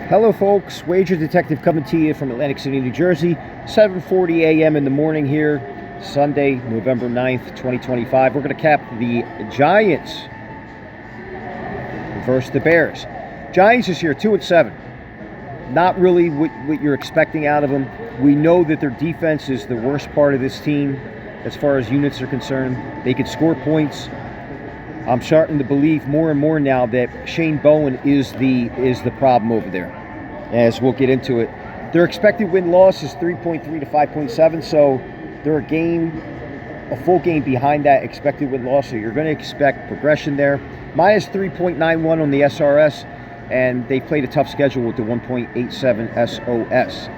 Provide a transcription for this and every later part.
Hello folks, Wager Detective coming to you from Atlantic City, New Jersey, 7:40 a.m. in the morning here, Sunday, November 9th, 2025. We're going to cap the Giants versus the Bears. Giants this year, 2-7. Not really what you're expecting out of them. We know that their defense is the worst part of this team as far as units are concerned. They can score points. I'm starting to believe more and more now that Shane Bowen is the problem over there, as we'll get into it. Their expected win-loss is 3.3 to 5.7, so they're a full game behind that expected win-loss, so you're going to expect progression there. Minus 3.91 on the SRS, and they played a tough schedule with the 1.87 SOS.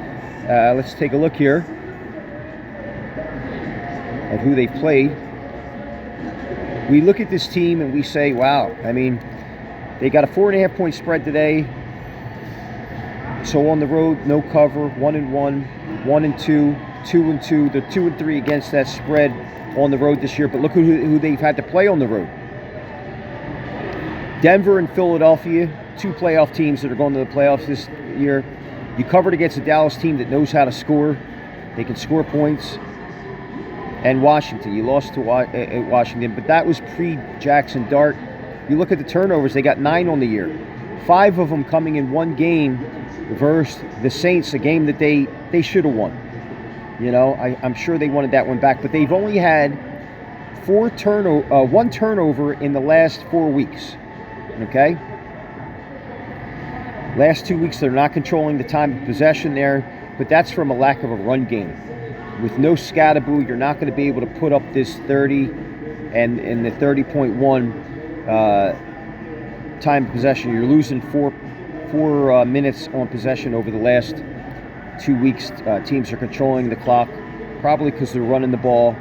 Let's take a look here at who they've played. We look at this team and we say, wow, I mean, they got a 4.5 point spread today. So on the road, no cover, 1-1, 1-2, 2-2. They're 2-3 against that spread on the road this year. But look who they've had to play on the road. Denver and Philadelphia, two playoff teams that are going to the playoffs this year. You covered against a Dallas team that knows how to score. They can score points. And Washington, you lost to Washington, but that was pre-Jackson Dart. You look at the turnovers, they got 9 on the year. 5 of them coming in one game versus the Saints, a game that they should have won. You know, I'm sure they wanted that one back, but they've only had 1 turnover in the last 4 weeks, okay? Last 2 weeks, they're not controlling the time of possession there, but that's from a lack of a run game. With no Scattaboo, you're not going to be able to put up this 30 and the 30.1 time of possession. You're losing four minutes on possession over the last 2 weeks. Teams are controlling the clock, probably because they're running the ball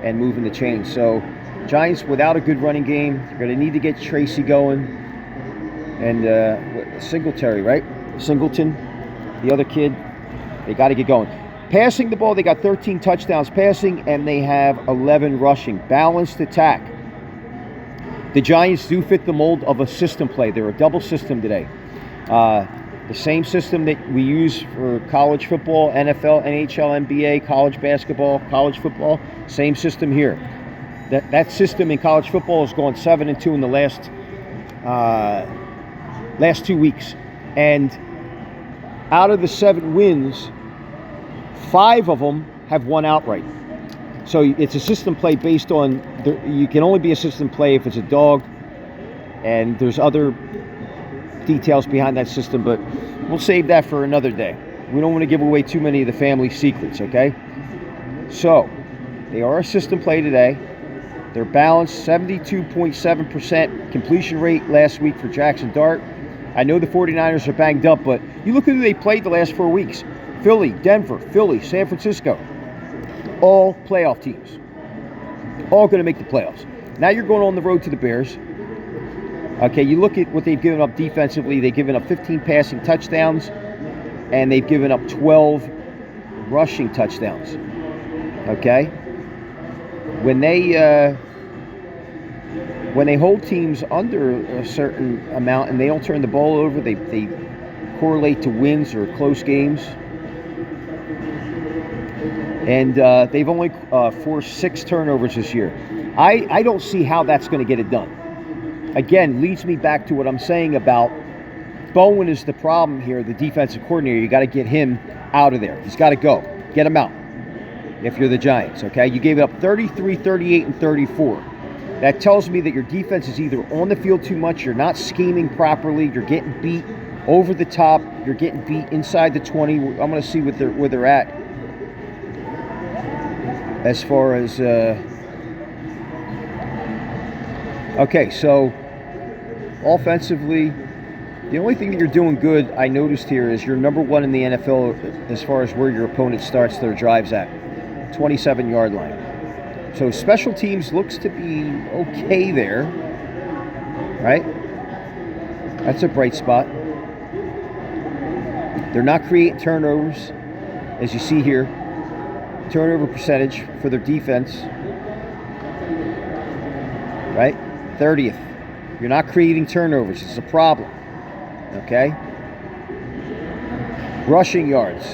and moving the chains. So Giants, without a good running game, you're going to need to get Tracy going. And Singletary, right? Singleton, the other kid, they got to get going. Passing the ball, they got 13 touchdowns passing, and they have 11 rushing. Balanced attack. The Giants do fit the mold of a system play. They're a double system today. The same system that we use for college football, NFL, NHL, NBA, college basketball, college football, same system here. That system in college football has gone 7-2 in the last 2 weeks. And out of the 7 wins, 5 of them have won outright. So it's a system play based on, you can only be a system play if it's a dog, and there's other details behind that system, but we'll save that for another day. We don't want to give away too many of the family secrets, okay? So, they are a system play today. They're balanced, 72.7% completion rate last week for Jackson Dart. I know the 49ers are banged up, but you look at who they played the last 4 weeks. Philly, Denver, Philly, San Francisco, all playoff teams. All going to make the playoffs. Now you're going on the road to the Bears. Okay, you look at what they've given up defensively. They've given up 15 passing touchdowns, and they've given up 12 rushing touchdowns. Okay? When they hold teams under a certain amount and they don't turn the ball over, they correlate to wins or close games. And they've only forced 6 turnovers this year. I don't see how that's going to get it done. Again, leads me back to what I'm saying about Bowen is the problem here, the defensive coordinator. You got to get him out of there. He's got to go. Get him out if you're the Giants, okay? You gave it up 33, 38, and 34. That tells me that your defense is either on the field too much, you're not scheming properly, you're getting beat over the top, you're getting beat inside the 20. I'm going to see where they're at. As far as okay, so offensively, the only thing that you're doing good, I noticed here, is you're number 1 in the NFL as far as where your opponent starts their drives at, 27-yard line. So special teams looks to be okay there, right? That's a bright spot. They're not creating turnovers, as you see here. Turnover percentage for their defense, right? 30th. You're not creating turnovers. It's a problem, okay? Rushing yards.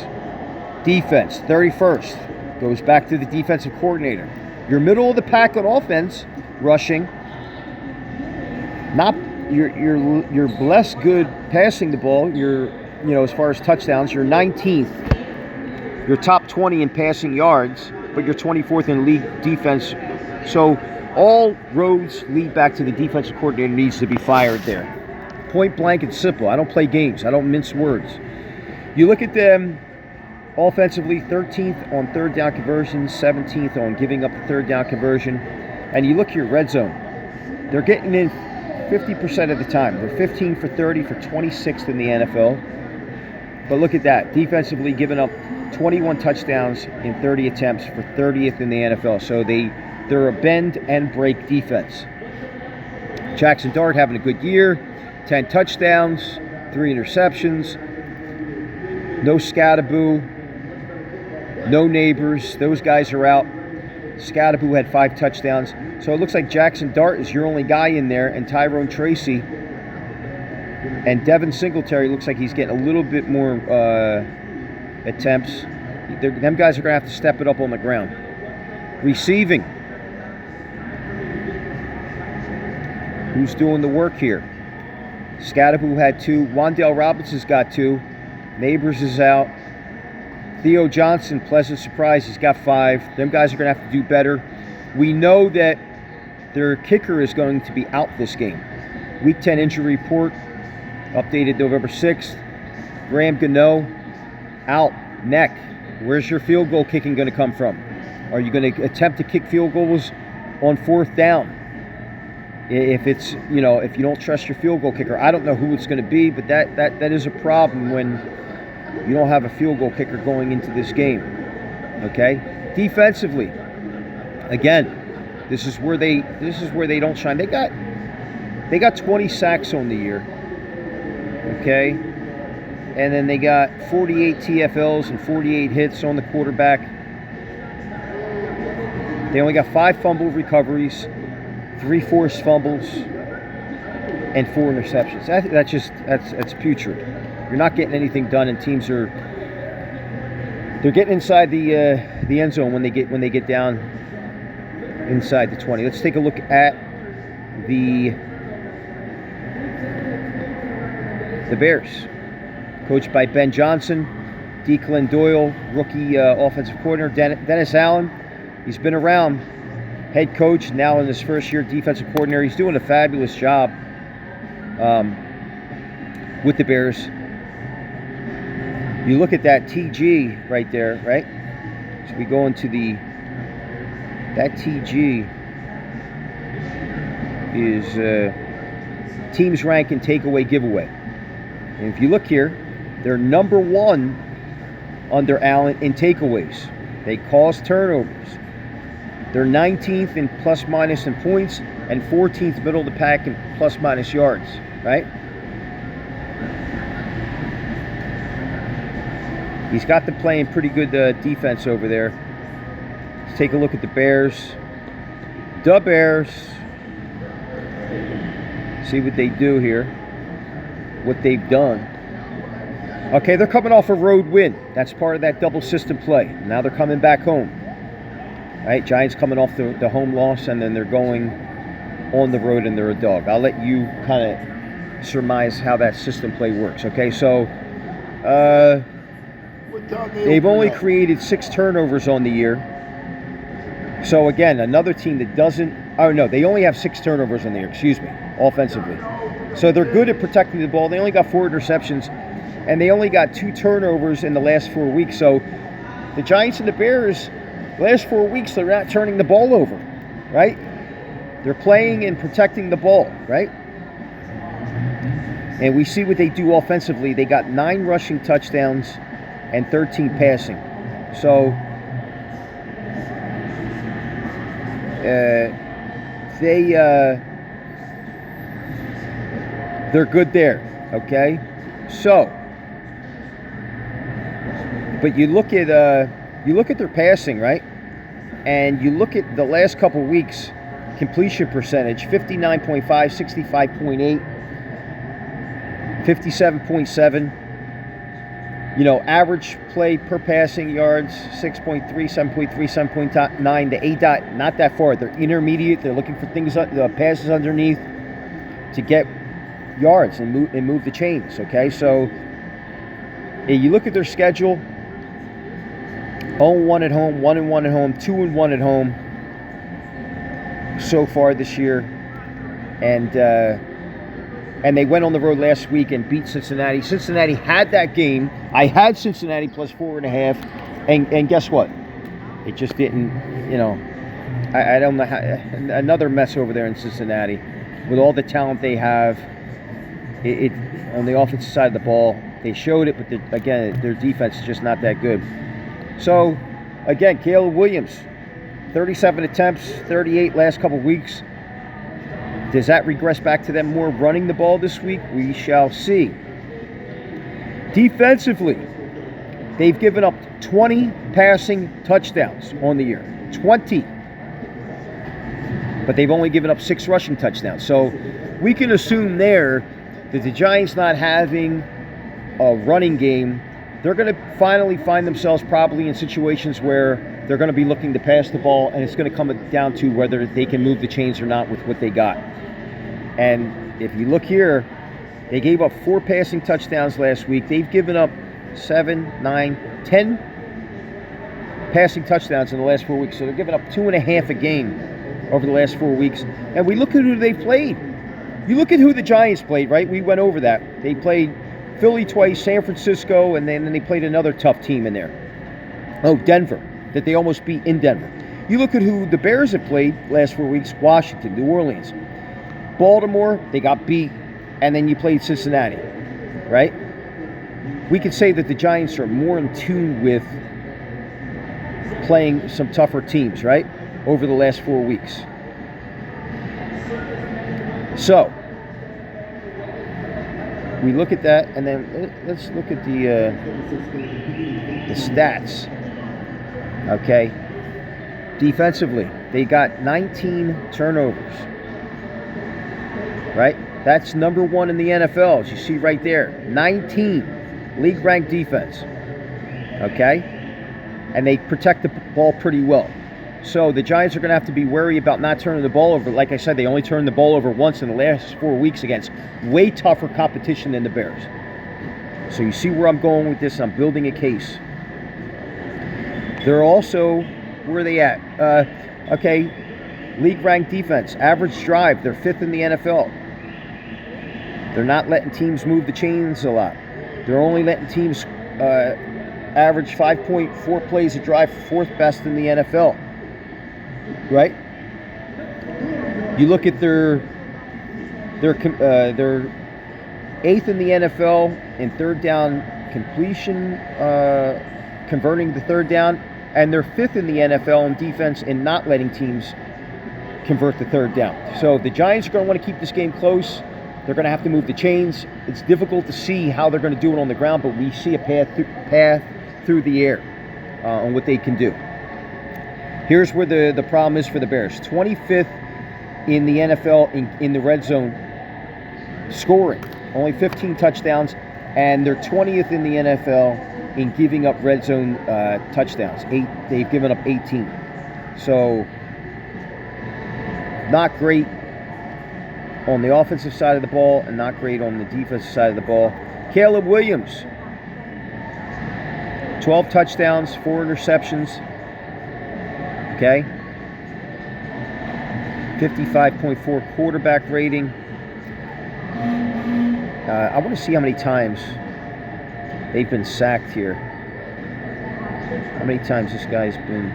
Defense, 31st. Goes back to the defensive coordinator. You're middle of the pack on offense, rushing. You're less good passing the ball. As far as touchdowns, you're 19th. You're top 20 in passing yards, but you're 24th in league defense. So all roads lead back to the defensive coordinator needs to be fired there. Point blank and simple. I don't play games. I don't mince words. You look at them offensively, 13th on third down conversions, 17th on giving up the third down conversion. And you look at your red zone. They're getting in 50% of the time. They're 15 for 30 for 26th in the NFL. But look at that. Defensively giving up 21 touchdowns in 30 attempts for 30th in the NFL. So they're a bend and break defense. Jackson Dart having a good year. 10 touchdowns, 3 interceptions. No Scattaboo. No Neighbors. Those guys are out. Scattaboo had 5 touchdowns. So it looks like Jackson Dart is your only guy in there, and Tyrone Tracy. And Devin Singletary looks like he's getting a little bit more attempts. Them guys are going to have to step it up on the ground. Receiving. Who's doing the work here? Scattaboo had 2. Wan'Dale Robinson's got 2. Neighbors is out. Theo Johnson, pleasant surprise, he's got 5. Them guys are going to have to do better. We know that their kicker is going to be out this game. Week 10 injury report, updated November 6th. Graham Gano, out, neck. Where's your field goal kicking going to come from? Are you going to attempt to kick field goals on 4th down? If it's, if you don't trust your field goal kicker, I don't know who it's going to be, but that is a problem when you don't have a field goal kicker going into this game. Okay? Defensively, again, this is where they don't shine. They got 20 sacks on the year. Okay? And then they got 48 TFLs and 48 hits on the quarterback. They only got 5 fumble recoveries, 3 forced fumbles, and 4 interceptions. That's putrid. You're not getting anything done, and teams they're getting inside the end zone when they get down inside the 20. Let's take a look at the Bears, coached by Ben Johnson, Declan Doyle, rookie offensive coordinator, Dennis Allen. He's been around. Head coach, now in his first year, defensive coordinator. He's doing a fabulous job with the Bears. You look at that TG right there, right? So we go into that TG is teams rank and takeaway giveaway. And if you look here, they're number 1 under Allen in takeaways. They cause turnovers. They're 19th in plus minus in points and 14th middle of the pack in plus minus yards, right? He's got them playing pretty good defense over there. Let's take a look at the Bears. The Bears. See what they do here. What they've done. Okay, they're coming off a road win. That's part of that double system play. Now they're coming back home. Right, Giants coming off the home loss, and then they're going on the road, and they're a dog. I'll let you kind of surmise how that system play works. Okay, so they've only created 6 turnovers on the year. So again, another team that doesn't. Oh no, they only have 6 turnovers on the year. Excuse me, offensively. So they're good at protecting the ball. They only got 4 interceptions, and they only got 2 turnovers in the last 4 weeks. So the Giants and the Bears. The last 4 weeks, they're not turning the ball over, right? They're playing and protecting the ball, right? And we see what they do offensively. They got 9 rushing touchdowns and 13 passing. So they're good there, okay? So, but you look at their passing, right? And you look at the last couple weeks, completion percentage, 59.5, 65.8, 57.7. Average play per passing yards, 6.3, 7.3, 7.9 to 8 dot, not that far. They're intermediate. They're looking for things, passes underneath to get yards and move the chains, okay? So you look at their schedule, 0-1 at home, 1-1 at home, 2-1 at home so far this year. And they went on the road last week and beat Cincinnati. Cincinnati had that game. I had Cincinnati plus 4.5, and guess what? It just didn't. I don't know how. Another mess over there in Cincinnati, with all the talent they have. It on the offensive side of the ball, they showed it, but again, their defense is just not that good. So, again, Caleb Williams, 37 attempts, 38 last couple weeks. Does that regress back to them more running the ball this week? We shall see. Defensively, they've given up 20 passing touchdowns on the year. 20. But they've only given up 6 rushing touchdowns. So we can assume there that the Giants not having a running game, they're going to finally find themselves probably in situations where they're going to be looking to pass the ball, and it's going to come down to whether they can move the chains or not with what they got. And if you look here, they gave up 4 passing touchdowns last week. They've given up 7, 9, 10 passing touchdowns in the last 4 weeks. So they're giving up 2.5 a game over the last 4 weeks. And we look at who they've played. You look at who the Giants played, right? We went over that. They played Philly twice, San Francisco, and then they played another tough team in there. Oh, Denver, that they almost beat in Denver. You look at who the Bears have played last 4 weeks: Washington, New Orleans. Baltimore, they got beat, and then you played Cincinnati, right? We could say that the Giants are more in tune with playing some tougher teams, right, over the last 4 weeks. So, we look at that, and then let's look at the stats, okay? Defensively, they got 19 turnovers. Right? That's number 1 in the NFL, as you see right there. 19 league-ranked defense. Okay? And they protect the ball pretty well. So the Giants are going to have to be wary about not turning the ball over. Like I said, they only turned the ball over once in the last 4 weeks against way tougher competition than the Bears. So you see where I'm going with this. I'm building a case. They're also, where are they at? Okay, league-ranked defense. Average drive, they're 5th in the NFL. They're not letting teams move the chains a lot. They're only letting teams average 5.4 plays a drive, 4th best in the NFL. Right? You look at their 8th in the NFL in third down completion, converting the third down, and they're 5th in the NFL in defense in not letting teams convert the third down. So the Giants are going to want to keep this game close. They're going to have to move the chains. It's difficult to see how they're going to do it on the ground, but we see a path through the air on what they can do. Here's where the problem is for the Bears. 25th in the NFL in the red zone scoring. Only 15 touchdowns, and they're 20th in the NFL in giving up red zone touchdowns. They've given up 18. So not great on the offensive side of the ball and not great on the defensive side of the ball. Caleb Williams, 12 touchdowns, 4 interceptions. Okay. 55.4 quarterback rating. I want to see how many times they've been sacked here. How many times this guy's been...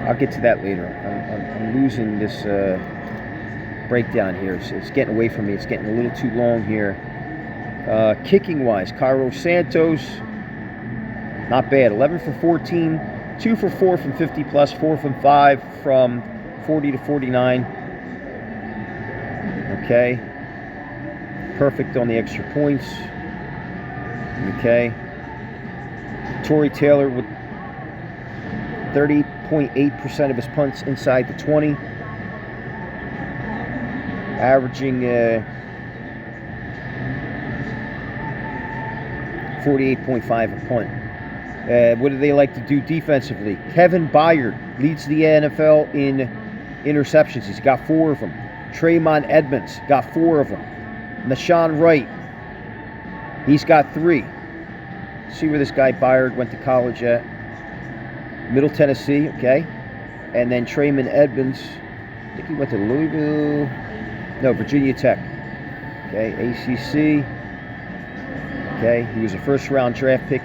I'll get to that later. I'm losing this breakdown here. It's getting away from me. It's getting a little too long here. Kicking-wise, Cairo Santos, not bad. 11 for 14, 2 for 4 from 50+, 4 from 5 from 40 to 49. Okay. Perfect on the extra points. Okay. Torrey Taylor with 30.8% of his punts inside the 20. Averaging 48.5 a punt. What do they like to do defensively? Kevin Byard leads the NFL in interceptions. He's got 4 of them. Traymon Edmonds got 4 of them. Nashawn Wright, he's got 3. See where this guy Byard went to college at? Middle Tennessee, okay. And then Traymon Edmonds, I think he went to Louisville. No, Virginia Tech. Okay, ACC. Okay, he was a first-round draft pick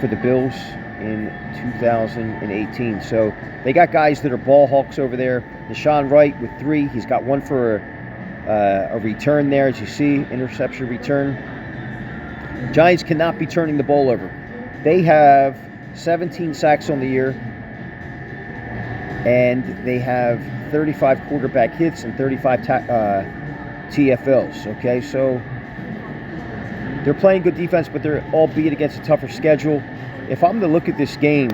for the Bills in 2018. So they got guys that are ball hawks over there. Nashawn Wright with 3. He's got 1 for a return there, as you see, interception return. Giants cannot be turning the ball over. They have 17 sacks on the year, and they have 35 quarterback hits and 35 TFLs. Okay, so they're playing good defense, but they're albeit against a tougher schedule. If I'm to look at this game,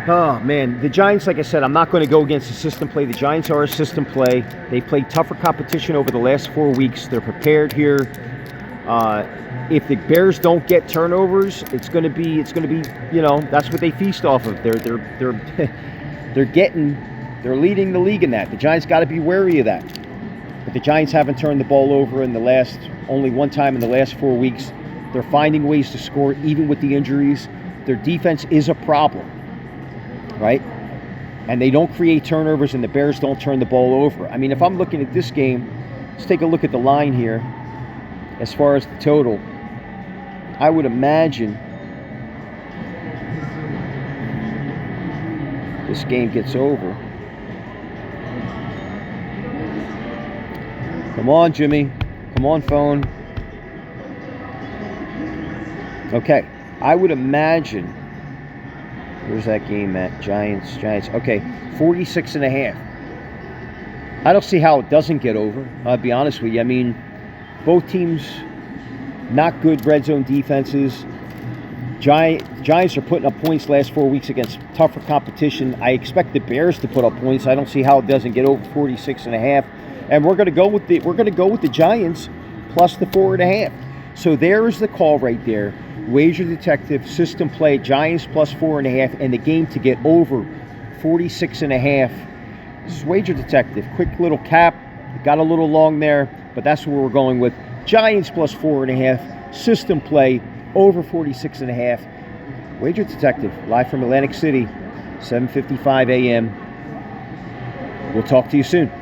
oh man, the Giants, like I said, I'm not going to go against the system play. The Giants are a system play. They played tougher competition over the last 4 weeks. They're prepared here. If the Bears don't get turnovers, it's going to be, you know, that's what they feast off of. They're leading the league in that. The Giants got to be wary of that. But the Giants haven't turned the ball over only one time in the last 4 weeks. They're finding ways to score even with the injuries. Their defense is a problem, right? And they don't create turnovers, and the Bears don't turn the ball over. I mean, if I'm looking at this game, let's take a look at the line here. As far as the total, I would imagine this game gets over. Come on, Jimmy. Come on, phone. Okay, I would imagine, where's that game at? Giants. Okay, 46.5. I don't see how it doesn't get over. I'll be honest with you. I mean, both teams, not good red zone defenses. Giants are putting up points last 4 weeks against tougher competition. I expect the Bears to put up points. I don't see how it doesn't get over 46.5. And we're going to go with the Giants plus the 4.5. So there is the call right there. Wager Detective system play Giants plus 4.5, and the game to get over 46.5. This is Wager Detective. Quick little cap. Got a little long there, but that's where we're going with. Giants plus 4.5. System play over 46.5. Wager Detective, live from Atlantic City, 7:55 a.m. We'll talk to you soon.